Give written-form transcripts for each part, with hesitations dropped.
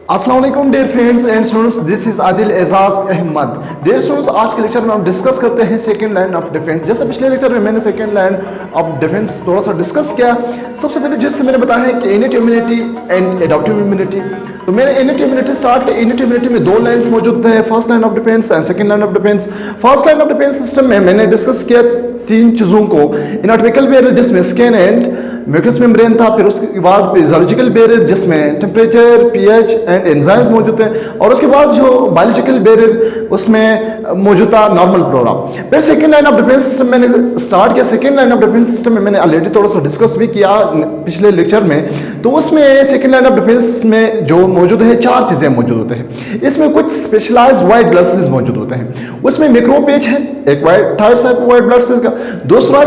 अस्सलाम वालेकुम dear friends and students, this is Adil Ejaz Ahmad. Dear students, आज के लेक्चर में हम डिस्कस करते हैं सेकंड लाइन ऑफ डिफेंस। जैसे पिछले लेक्चर में मैंने सेकंड लाइन ऑफ डिफेंस थोड़ा सा डिस्कस किया। सबसे पहले जैसे मैंने बताया है कि innate immunity and adaptive immunity. तो मैंने इनेट इम्यूनिटी स्टार्ट किया। इनेट इम्यूनिटी में दो लाइन्स मौजूद हैं, first line of defence and second line of defence. First line of defence system में मैंने डिस्कस किया तीन चीज़ों को। इनॉर्टिकल बैरियर जिसमें स्किन एंड म्यूकस मेम्ब्रेन था, फिर उसके बाद फिजियोलॉजिकल बैरियर जिसमें टेम्परेचर, पीएच एंड एंजाइम्स मौजूद हैं, और उसके बाद जो बायोलॉजिकल बैरियर उसमें मौजूद था नॉर्मल फ्लोरा। फिर second line of defence system मैंने स्टार्ट किया। Second line of defence system में मैंने ऑलरेडी थोड़ा सा डिस्कस भी किया पिछले लेक्चर में। तो उसमें सेकंड लाइन ऑफ डिफेंस में जो मौजूद है चार चीज़ें मौजूद होते हैं। इसमें कुछ स्पेशलाइज्ड वाइट ब्लड सेल्स मौजूद होते हैं। उसमें मैक्रोफेज है, एक white type white blood cell का। दूसरा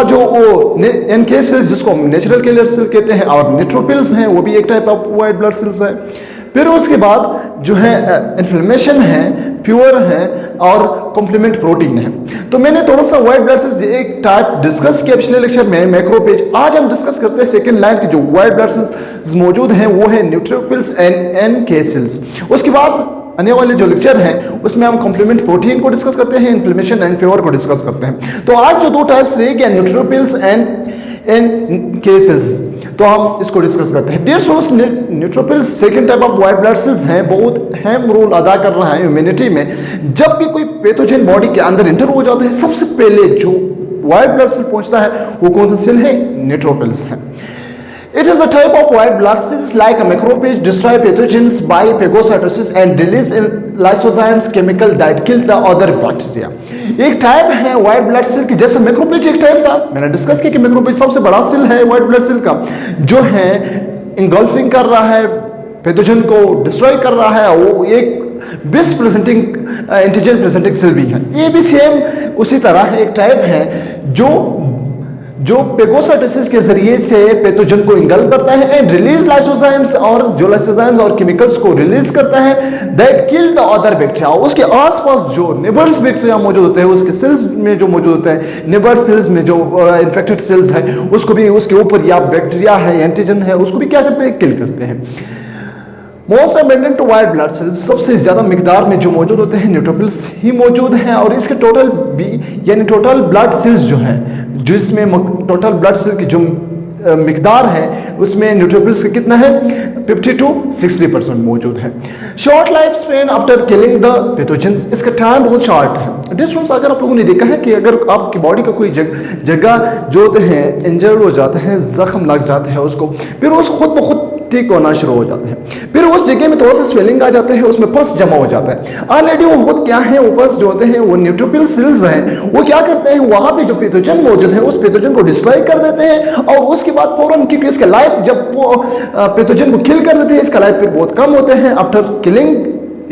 जो एनके सेल्स जिसको हम नेचुरल किलर सेल कहते हैं, और न्यूट्रोफिल्स हैं, वो भी एक type of white blood sales है। फिर उसके बाद जो है इन्फ्लेमेशन है, फ्यूअर है, और कॉम्प्लीमेंट प्रोटीन है। तो मैंने थोड़ा सा वाइट ब्लड सेल्स एक टाइप डिस्कस किया पिछले लेक्चर में, मैक्रोफेज। आज हम डिस्कस करते हैं सेकेंड लाइन की जो वाइट ब्लड सेल्स मौजूद हैं, वो है न्यूट्रोफिल्स एंड एनके सेल्स। उसके बाद आने वाले जो लेक्चर हैं उसमें हम कॉम्प्लीमेंट प्रोटीन को डिस्कस करते हैं, इन्फ्लेमेशन एंड फीवर को डिस्कस करते हैं। तो आज जो दो टाइप्स रह गया, न्यूट्रोफिल्स एंड एनके सेल्स, तो हम इसको डिस्कस करते हैं। Dear students, neutrophils second type of white blood cells हैं, बहुत अहम रोल अदा कर रहा है इम्यूनिटी में। जब भी कोई पैथोजन बॉडी के अंदर इंटर हो जाता है, सबसे पहले जो वाइट ब्लड सेल पहुंचता है वो कौन सा सेल है? न्यूट्रोफिल्स है। It is the type of white blood cells like a macrophage destroy pathogens by phagocytosis and release in lysozymes chemical that kill the other bacteria। एक टाइप है white blood cell की, जैसे macrophage एक type था। मैंने discuss किया कि macrophage सबसे बड़ा सेल है व्हाइट ब्लड सेल का, जो है इंगल्फिंग कर रहा है, पैथोजन को डिस्ट्रॉय कर रहा है। वो एक बिस प्रेजेंटिंग एंटीजन प्रेजेंटिंग सेल भी है। ये भी सेम उसी तरह एक टाइप है जो पेगोसाइटोसिस के जरिए से पैथोजन को इंगल्फ करता है एंड रिलीज लाइसोजाइम्स, और जो लाइसोजाइम्स और केमिकल्स को रिलीज करता है that kill the other bacteria. उसके आसपास जो नेबर्स बैक्टीरिया मौजूद होते हैं, उसके सेल्स में जो मौजूद होते हैं, नेबर सेल्स में जो इन्फेक्टेड सेल्स है, उसको भी उसके ऊपर या बैक्टीरिया है, एंटीजन है, उसको भी क्या करते हैं? किल करते हैं। Most abundant white blood cells, सबसे ज्यादा मिकदार में जो मौजूद होते हैं न्यूट्रोफिल्स ही मौजूद हैं, और इसके टोटल बी यानी टोटल ब्लड सेल्स जो है, जिसमें टोटल ब्लड सेल की जो मिकदार है उसमें न्यूट्रोफिल्स का कितना है? 50 to 60% मौजूद है। Short life span after killing the pathogens, इसका टाइम बहुत शॉर्ट है। डिस्टेंस अगर आप लोगों ने देखा है कि अगर आपकी बॉडी का कोई जगह जो होते हैं इंजर्ड हो जाते हैं, जख्म लग जाते हैं उसको, फिर उस खुद ब खुद ठीक होना शुरू हो जाते हैं। फिर उस जगह में थोड़ा सा स्वेलिंग आ जाता है, उसमें पस जमा हो जाता है। ऑलरेडी वो खुद क्या है, वो पस जो होते हैं वो न्यूट्रोफिल सेल्स हैं, वो क्या करते हैं, वहां पे जो पैथोजन मौजूद है उस पैथोजन को डिस्ट्रॉय कर देते हैं, और उसके बाद फौरन, क्योंकि इसका लाइफ जब वो पैथोजन को किल कर देते हैं, इसका लाइफ फिर बहुत कम होते हैं। आफ्टर किलिंग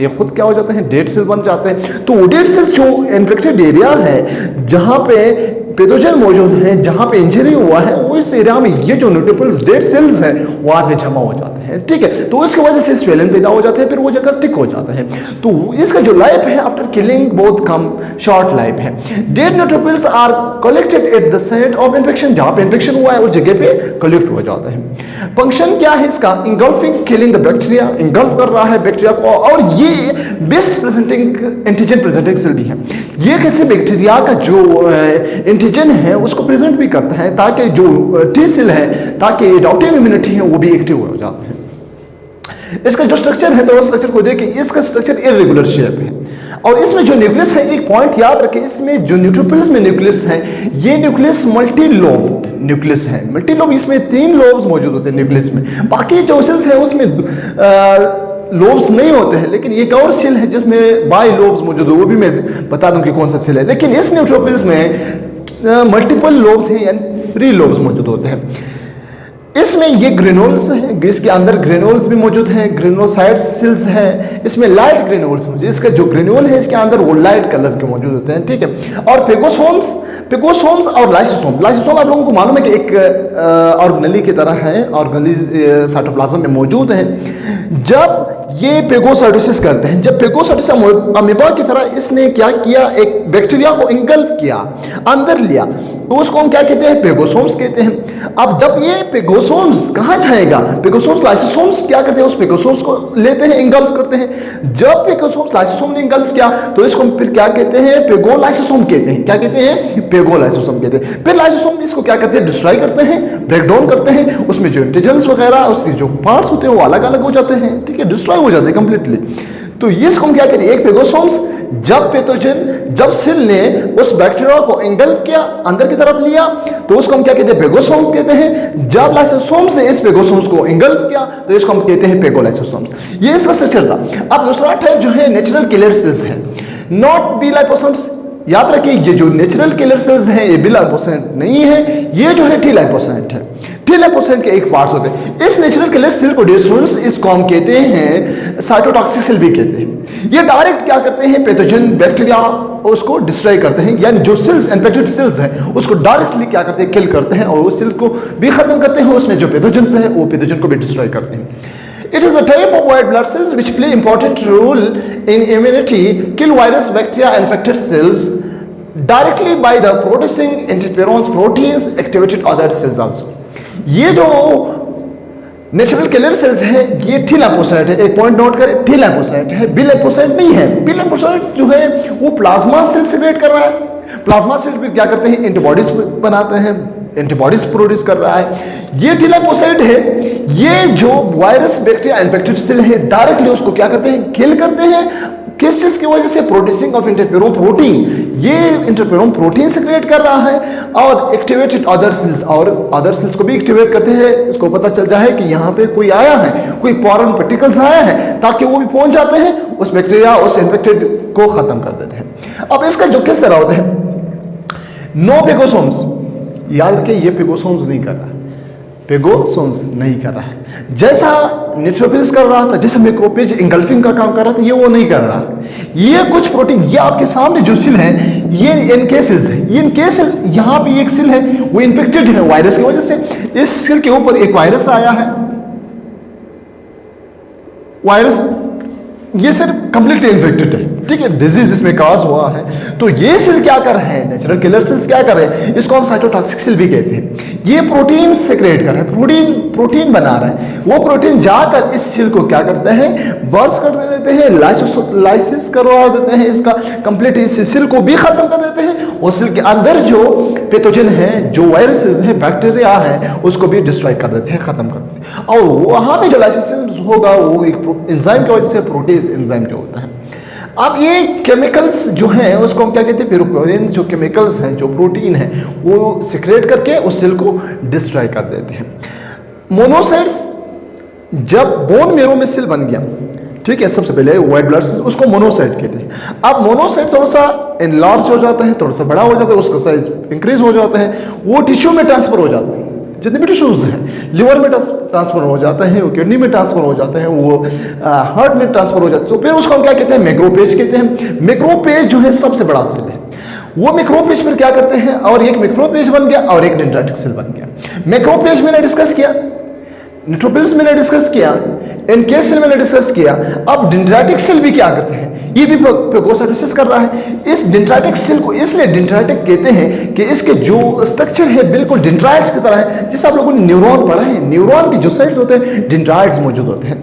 ये खुद क्या हो जाते हैं? डेड सेल बन जाते हैं। तो वो डेड सेल जो इन्फेक्टेड एरिया है, जहां पे पैथोजन मौजूद है, जहां पे इंजरी हुआ है, वो इस एरिया में ये जो न्यूट्रोफिल्स डेड सेल्स हैं वहां पे जमा हो जाते हैं। ठीक है, तो इसकी वजह से स्वेलिंग पैदा हो जाते हैं, फिर वो जगह टिक हो जाता है। तो इसका जो लाइफ है आफ्टर किलिंग बहुत कम, शॉर्ट लाइफ है। Dead neutrophils are collected at the site of infection, जहां पे इन्फेक्शन हुआ है उस जगह पे कलेक्ट हो जाता है। फंक्शन क्या है इसका? Engulfing, killing the bacteria, engulf कर रहा है बैक्टीरिया को, और ये बिस प्रेजेंटिंग एंटीजन प्रेजेंटिंग सेल भी है। ये किसी बैक्टीरिया का जो एंटीजन है उसको प्रेजेंट भी करता है, ताकि जो टी सेल है, ताकि एडॉप्टिव इम्यूनिटी है वो भी एक्टिव हो जाता है। इसका जो स्ट्रक्चर है, तो उस स्ट्रक्चर को देखिए, इसका स्ट्रक्चर इरेगुलर शेप है, और इसमें जो न्यूक्लियस है, एक पॉइंट याद रखें, इसमें जो न्यूट्रोफिल्स में न्यूक्लियस है, ये न्यूक्लियस मल्टी लोब न्यूक्लियस है। मल्टी लोब, इसमें 3 लोब्स मौजूद होते हैं न्यूक्लियस में। बाकी जो सेल्स है उसमें लोब्स नहीं होते हैं, लेकिन एक और सेल है जिसमें बाई लोब्स मौजूद है, वो भी मैं बता दूं कि कौन सा सेल है। लेकिन इस न्यूट्रोफिल्स में मल्टीपल लोब्स हैं, यानी 3 लोब्स मौजूद होते हैं। इसमें ये ग्रेनुल्स हैं, इसके अंदर ग्रेनुल्स भी मौजूद हैं, ग्रेनोसाइट्स सेल्स हैं। इसमें लाइट ग्रेनुल्स मौजूद, इसका जो ग्रेनुल है इसके अंदर वो लाइट कलर के मौजूद होते हैं। ठीक है, और पेगोसोम्स और लाइसोसोम आप लोगों को मालूम है कि एक ऑर्गेनेली की तरह है, ऑर्गेनेली साइटोप्लाज्म में मौजूद है। जब ये पेगोसाइटोसिस करते हैं। जब पेगोसाइटोसिस अमीबा की तरह इसने क्या किया, एक बैक्टीरिया को इंगल्फ किया, अंदर लिया, तो उसको हम क्या कहते हैं, पेगोसोम्स कहते हैं। अब जब ये पेगोसोम्स कहाँ जाएगा, पेगोसोम्स लाइसोसोम्स क्या करते हैं, उस पेगोसोम्स को लेते हैं, इंगल्फ करते हैं। जब पेगोसोम्स लाइसोसोम ने इंगल्फ किया तो इसको फिर क्या कहते हैं, पेगोलाइसोसोम कहते हैं। क्या कहते हैं, पेगोलाइसोसोम कहते हैं। फिर लाइसोसोम इसको क्या करते हैं, डिस्ट्रॉय करते हैं, ब्रेक डाउन करते हैं, उसमें जो इंटीजन्स वगैरह उसके जो पार्ट्स होते हैं वो अलग अलग हो जाते हैं, ठीक है, डिस्ट्रॉय हो जाते हैं कंप्लीटली। तो इसको हम क्या कहते हैं, एक पेगोसोम्स। जब पैथोजन, जब सेल ने उस बैक्टीरिया को इंगल्फ किया, अंदर की तरफ लिया, तो उसको हम क्या कहते हैं, पेगोसोम कहते हैं। जब लाइसोसोम्स ने इस पेगोसोम्स को इंगल्फ किया तो इसको हम कहते हैं पेगोलाइसोसोम्स। ये इसका स्ट्रक्चर था। अब दूसरा टाइप जो है नेचुरल किलर सेल्स है, नॉट बी लाइपोसोम्स। याद रखिए ये जो नेचुरल किलर सेल्स हैं ये बी लाइपोसेंट नहीं है, ये जो है टी लाइपोसेंट है। टी लाइपोसेंट के एक पार्ट्स होते हैं। इस नेचुरल किलर सेल को डिस्ट्रॉयर्स इसको हम कहते हैं साइटोटॉक्सिक सेल भी कहते हैं। ये डायरेक्ट क्या करते हैं, पैथोजन बैक्टीरिया उसको डिस्ट्रॉय करते हैं, यानी जो सेल्स इन्फेक्टेड सेल्स हैं उसको डायरेक्टली क्या करते हैं, किल करते हैं, और उस सेल को भी खत्म करते हैं। उसमें जो पैथोजन है वो पैथोजन को भी डिस्ट्रॉय करते हैं। It is the type of white blood cells which play important role in immunity, kill virus, bacteria, infected cells directly by the producing interferons proteins activated other cells also. ये जो natural killer cells है ये T लाइपोसाइट है, एक point note करें, T लाइपोसाइट है, B लाइपोसाइट नहीं है। बी लाइपोसाइट जो है वो प्लाज्मा सेल सिक्रेट कर रहा है। प्लाज्मा सेल भी क्या करते हैं, एंटीबॉडीज बनाते हैं, एंटीबॉडीज प्रोड्यूस कर रहा है। ये टी लाइपोसाइट है, ये जो वायरस बैक्टीरिया इन्फेक्टेड सेल है डायरेक्टली उसको क्या करते हैं, किल करते हैं। किस चीज की वजह से, प्रोड्यूसिंग ऑफ इंटरफेरोन प्रोटीन। ये इंटरफेरोन प्रोटीन सिक्रेट कर रहा है और एक्टिवेटेड अदर सेल्स, और अदर सेल्स को भी एक्टिवेट करते हैं। इसको पता चल जाए कि यहाँ पे कोई आया है, कोई फॉरेन पार्टिकल्स आया है, ताकि वो भी पहुंच जाते हैं, उस बैक्टीरिया उस इन्फेक्टेड को खत्म कर देते हैं। अब इसका जो किस तरह होता है, नो पेगोसोम्स। याद रखिए ये पेगोसोम्स नहीं कर रहा है, पेगोसोम्स नहीं कर रहा है। जैसा न्यूट्रोफिल्स कर रहा था, जैसा मैक्रोफेज इंगल्फिंग का काम कर रहा था, ये वो नहीं कर रहा। ये कुछ प्रोटीन, ये आपके सामने जो सेल है ये एनके सेल्स है। ये एनके सेल, यहाँ पे एक सेल है वो इन्फेक्टेड है वायरस की वजह से। इस सेल के ऊपर एक वायरस आया है, वायरस ये सिर्फ कंप्लीटली इन्फेक्टेड है, ठीक है, डिजीज इसमें काज हुआ है। तो ये सेल क्या कर रहे हैं, नेचुरल किलर सेल्स क्या कर रहे हैं, इसको हम साइटोटॉक्सिक सेल भी कहते हैं। ये प्रोटीन सिक्रेट कर रहे हैं, प्रोटीन बना रहे हैं। वो प्रोटीन जाकर इस सेल को क्या करते हैं, वर्स कर देते हैं, लाइसिस करवा देते हैं, इसका कंप्लीट इस सेल को भी खत्म कर देते हैं। और सेल के अंदर जो पैथोजन है, जो वायरसेस है, बैक्टीरिया है, उसको भी डिस्ट्रॉय कर देते हैं, खत्म कर देते हैं। और वहां पे जो लाइसिस होगा वो एक एंजाइम की वजह से, प्रोटीज एंजाइम जो होता है। अब ये केमिकल्स जो हैं उसको हम क्या कहते हैं, पेरोपोरिन जो केमिकल्स हैं, जो प्रोटीन है, वो सिक्रेट करके उस सेल को डिस्ट्रॉय कर देते हैं। मोनोसाइट्स, जब बोन मेरो में सेल बन गया, ठीक है, सबसे पहले व्हाइट ब्लड सेल्स, उसको मोनोसाइट कहते हैं। अब मोनोसाइट थोड़ा सा एनलार्ज हो जाता है, थोड़ा सा बड़ा हो जाता है, उसका साइज इंक्रीज हो जाता है, वो टिश्यू में ट्रांसफर हो जाता है। जितने भी टिश्यूज हैं, लिवर में ट्रांसफर हो जाता है, वो किडनी में ट्रांसफर हो जाते हैं, वो हार्ट में ट्रांसफर हो जाता है। तो फिर उसको हम क्या कहते हैं, मैक्रोफेज कहते हैं। मैक्रोफेज जो है सबसे बड़ा सेल है। वो मैक्रोफेज फिर क्या करते हैं, और एक मैक्रोफेज बन गया और एक डेंड्राइटिक सेल बन गया। मैक्रोफेज मैंने डिस्कस किया, न्यूट्रोफिल्स मैंने डिस्कस किया, एनके सेल मैंने डिस्कस किया। अब डेंड्राइटिक सेल भी क्या करते हैं, ये भी पेगोसाइटोसिस कर रहा है। इस डेंड्राइटिक सेल को इसलिए डेंड्राइटिक कहते हैं कि इसके जो स्ट्रक्चर है बिल्कुल डेंड्राइट्स की तरह है। जैसे आप लोगों ने न्यूरॉन पढ़ा है, न्यूरॉन के जो साइड्स होते हैं डेंड्राइट्स मौजूद होते हैं,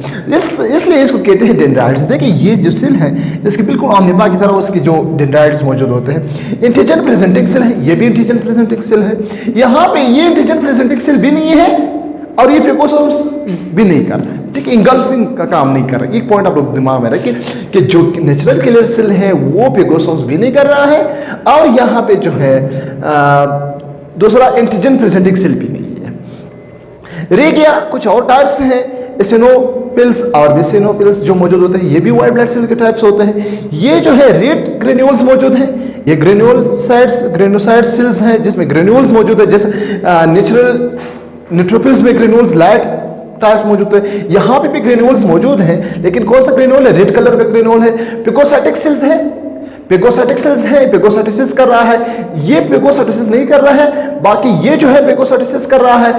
इसलिए इसको कहते हैं डेंड्राइट्स। देखिए ये जो सेल है इसके बिल्कुल अमीबा की तरह उसकी जो डेंड्राइट्स मौजूद होते हैं। एंटीजन प्रेजेंटिंग सेल है, ये भी एंटीजन प्रेजेंटिंग सेल है। यहाँ पे ये एंटीजन प्रेजेंटिंग सेल भी नहीं है और ये पेगोसोम्स भी नहीं कर रहा है, ठीक है, इंगल्फिंग का काम नहीं कर रहा है। एक पॉइंट आप लोग दिमाग में रखिए कि जो नेचुरल किलर सेल है वो पेगोसोम्स भी नहीं कर रहा है, और यहाँ पे जो है दूसरा एंटीजन प्रेजेंटिंग सेल भी नहीं है। रह गया कुछ और टाइप्स हैं, एसिनोफिल्स और बेसिनोफिल्स जो मौजूद होते हैं, ये भी व्हाइट ब्लड सेल के टाइप्स होते हैं। ये जो है रेड ग्रेन्यूल्स मौजूद हैं, ये ग्रेन्योसाइट सेल्स हैं जिसमें ग्रेन्यूल्स मौजूद है। जैसे नेचुरल न्यूट्रोफिल्स में ग्रेन्यूल्स लाइट टाइप्स मौजूद है, यहाँ पे भी ग्रेन्यूल्स मौजूद हैं, लेकिन कौन सा ग्रेन्यूल है, रेड कलर का ग्रेन्यूल है। पेगोसाइटिक सेल्स है, पेगोसाइटिक सेल्स है, पेगोसाइटोसिस कर रहा है, ये पेगोसाइटोसिस नहीं कर रहा है। बाकी ये जो है पेगोसाइटोसिस कर रहा है।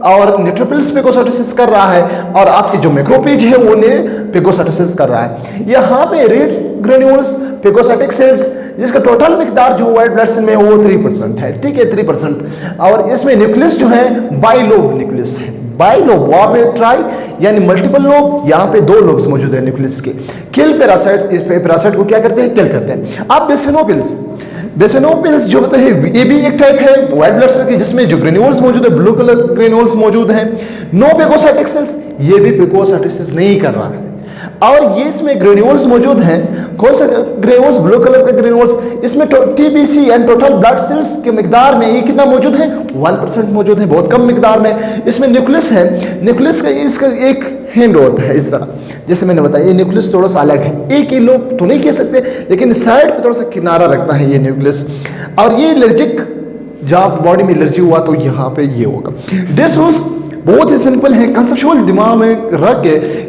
और न्यूट्रोफिल्स फेगोसाइटोसिस कर रहा है, और आपकी जो मैक्रोफेज है वो ने फेगोसाइटोसिस कर रहा है। यहाँ पे रेड ग्रेन्यूल्स फेगोसाइटिक सेल्स जिसका टोटल मिकदार जो व्हाइट ब्लड सेल में वो 3% है, ठीक है, 3%। और इसमें न्यूक्लियस जो है बाइलोब न्यूक्लियस है, बाइलोब, वहां पे ट्राई यानी मल्टीपल लोब, यहाँ पे 2 लोब्स मौजूद है न्यूक्लियस के। किल पैरासाइट, इस पैरासाइट को क्या करते हैं, किल करते हैं। अब बेसिनोफिल्स, बेसिनोफिल्स जो होते हैं ये भी एक टाइप है व्हाइट ब्लड सेल की जिसमें जो ग्रेन्यूल्स मौजूद है, ब्लू कलर ग्रेन्यूल्स मौजूद हैं। नो फेगोसाइटिक सेल्स, ये भी फेगोसाइटोसिस नहीं कर रहा है। और ये इसमें ग्रेन्यूल्स मौजूद हैं, कौन सा ग्रेन्यूल्स, ब्लू कलर के ग्रेन्यूल्स। इसमें TBC and total blood cells के मिकदार में ये कितना मौजूद है, 1% मौजूद है, बहुत कम मिकदार में। इसमें न्यूक्लियस है, न्यूक्लियस का इसका एक हैंड होता है इस तरह, जैसे मैंने बताया ये न्यूक्लियस थोड़ा सा अलग है, एक ही लोग तो नहीं कह सकते, लेकिन साइड पे थोड़ा सा किनारा रखता है ये न्यूक्लियस। और ये एलर्जिक, जब बॉडी में एलर्जी हुआ तो यहाँ पे ये होगा। डिसऑर्डर्स बहुत ही सिंपल है, कंसेप्चुअल दिमाग में रख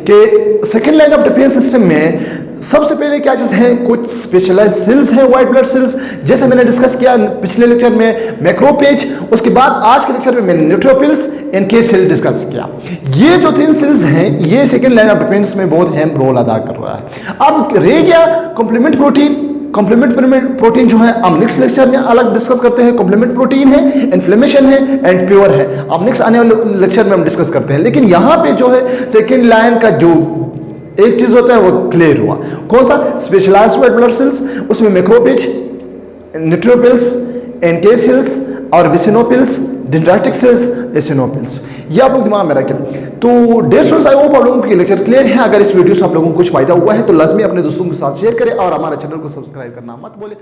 के second line of defence system में सबसे पहले क्या चीज है, कुछ स्पेशलाइज्ड सेल्स हैं व्हाइट ब्लड सेल्स, जैसे मैंने डिस्कस किया पिछले लेक्चर में मैक्रोफेज, उसके बाद आज के लेक्चर में मैंने न्यूट्रोफिल्स NK सेल डिस्कस किया। ये जो 3 सेल्स हैं ये सेकेंड लाइन ऑफ डिफेंस में बहुत अहम रोल अदा कर रहा है। अब रह गया कॉम्प्लीमेंट प्रोटीन। कॉम्प्लीमेंट प्रोटीन जो है हम नेक्स्ट लेक्चर में अलग डिस्कस करते हैं। कॉम्प्लीमेंट प्रोटीन है, इन्फ्लेमेशन है एंड प्योर है, अब नेक्स्ट आने वाले लेक्चर में हम डिस्कस करते हैं। लेकिन यहाँ पे जो है सेकेंड लाइन का जो एक चीज होता है वो क्लियर हुआ, कौन सा, स्पेशलाइज्ड व्हाइट ब्लड सेल्स, उसमें मैक्रोफेज, न्यूट्रोफिल्स, NK सेल्स और बेसिनोफिल्स, डेंड्राइटिक सेल्स, एसिनोफिल्स, ये आप लोग दिमाग में रखें। तो डियर स्टूडेंट्स, आई होप आप लोगों के लेक्चर क्लियर है। अगर इस वीडियो से आप लोगों को कुछ फायदा हुआ है तो लाजमी अपने दोस्तों के साथ शेयर करें और हमारे चैनल को सब्सक्राइब करना मत भूलें।